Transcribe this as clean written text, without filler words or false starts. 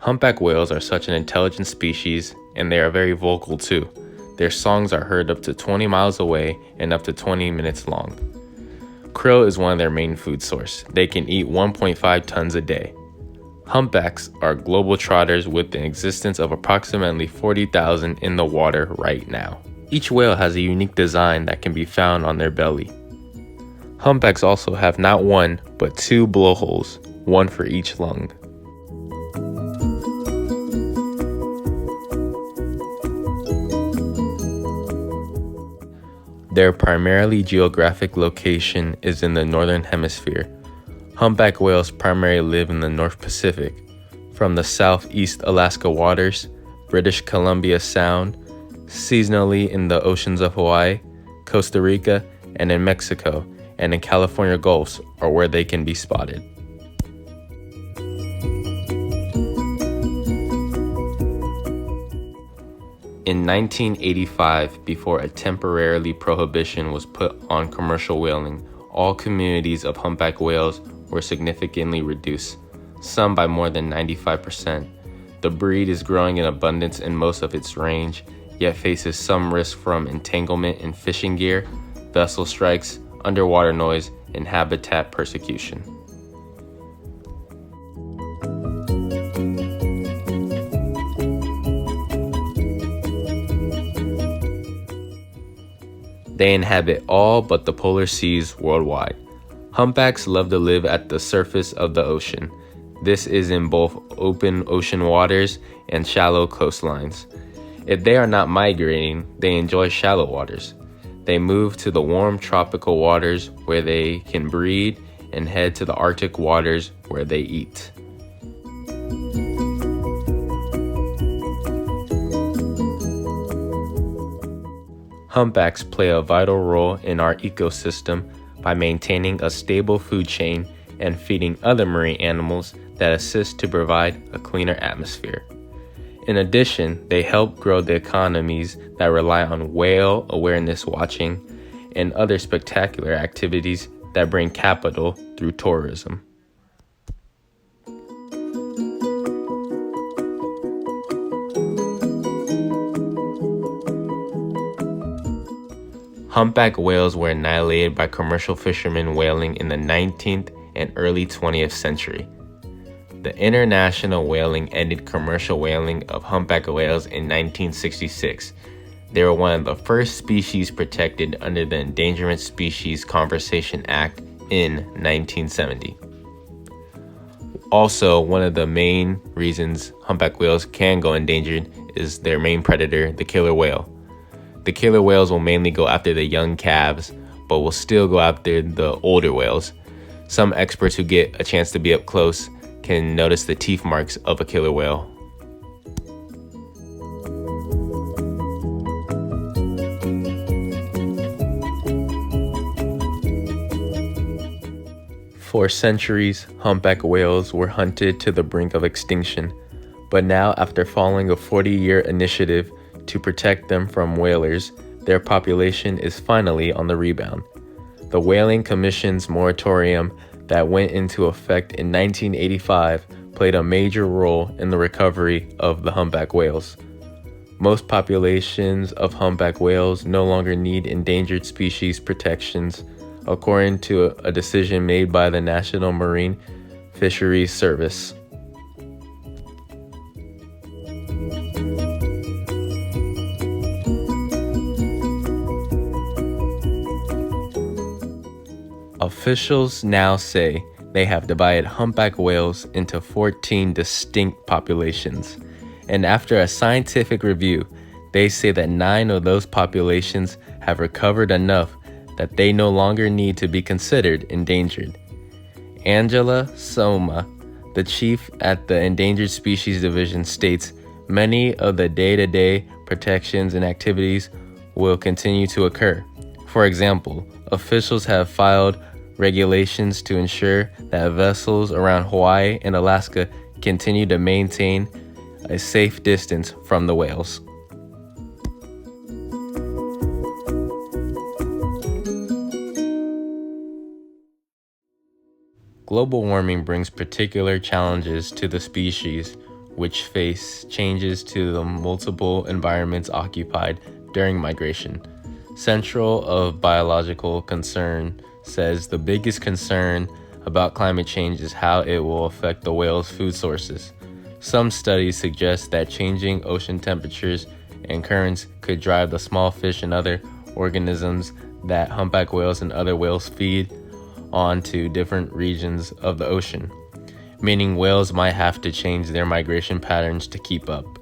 Humpback whales are such an intelligent species, and they are very vocal too. Their songs are heard up to 20 miles away and up to 20 minutes long. Krill is one of their main food source. They can eat 1.5 tons a day. Humpbacks are global trotters with an existence of approximately 40,000 in the water right now. Each whale has a unique design that can be found on their belly. Humpbacks also have not one, but two blowholes, one for each lung. Their primarily geographic location is in the northern hemisphere. Humpback whales primarily live in the North Pacific, from the southeast Alaska waters, British Columbia Sound, seasonally in the oceans of Hawaii, Costa Rica, and in Mexico, and in California Gulfs are where they can be spotted. In 1985, before a temporary prohibition was put on commercial whaling, all communities of humpback whales were significantly reduced, some by more than 95%. The breed is growing in abundance in most of its range, yet faces some risk from entanglement in fishing gear, vessel strikes, underwater noise, and habitat persecution. They inhabit all but the polar seas worldwide. Humpbacks love to live at the surface of the ocean. This is in both open ocean waters and shallow coastlines. If they are not migrating, they enjoy shallow waters. They move to the warm tropical waters where they can breed and head to the Arctic waters where they eat. Humpbacks play a vital role in our ecosystem by maintaining a stable food chain and feeding other marine animals that assist to provide a cleaner atmosphere. In addition, they help grow the economies that rely on whale awareness watching and other spectacular activities that bring capital through tourism. Humpback whales were annihilated by commercial fishermen whaling in the 19th and early 20th century. The international whaling ended commercial whaling of humpback whales in 1966. They were one of the first species protected under the Endangered Species Conservation Act in 1970. Also, one of the main reasons humpback whales can go endangered is their main predator, the killer whale. The killer whales will mainly go after the young calves, but will still go after the older whales. Some experts who get a chance to be up close can notice the teeth marks of a killer whale. For centuries, humpback whales were hunted to the brink of extinction, but now after following a 40-year initiative to protect them from whalers, their population is finally on the rebound. The Whaling Commission's moratorium that went into effect in 1985 played a major role in the recovery of the humpback whales. Most populations of humpback whales no longer need endangered species protections, according to a decision made by the National Marine Fisheries Service. Officials now say they have divided humpback whales into 14 distinct populations, and after a scientific review, they say that 9 of those populations have recovered enough that they no longer need to be considered endangered. Angela Soma, the chief at the Endangered Species Division, states many of the day-to-day protections and activities will continue to occur. For example, officials have filed regulations to ensure that vessels around Hawaii and Alaska continue to maintain a safe distance from the whales. Global warming brings particular challenges to the species which face changes to the multiple environments occupied during migration. Central of biological concern says the biggest concern about climate change is how it will affect the whale's food sources. Some studies suggest that changing ocean temperatures and currents could drive the small fish and other organisms that humpback whales and other whales feed on to different regions of the ocean, meaning whales might have to change their migration patterns to keep up.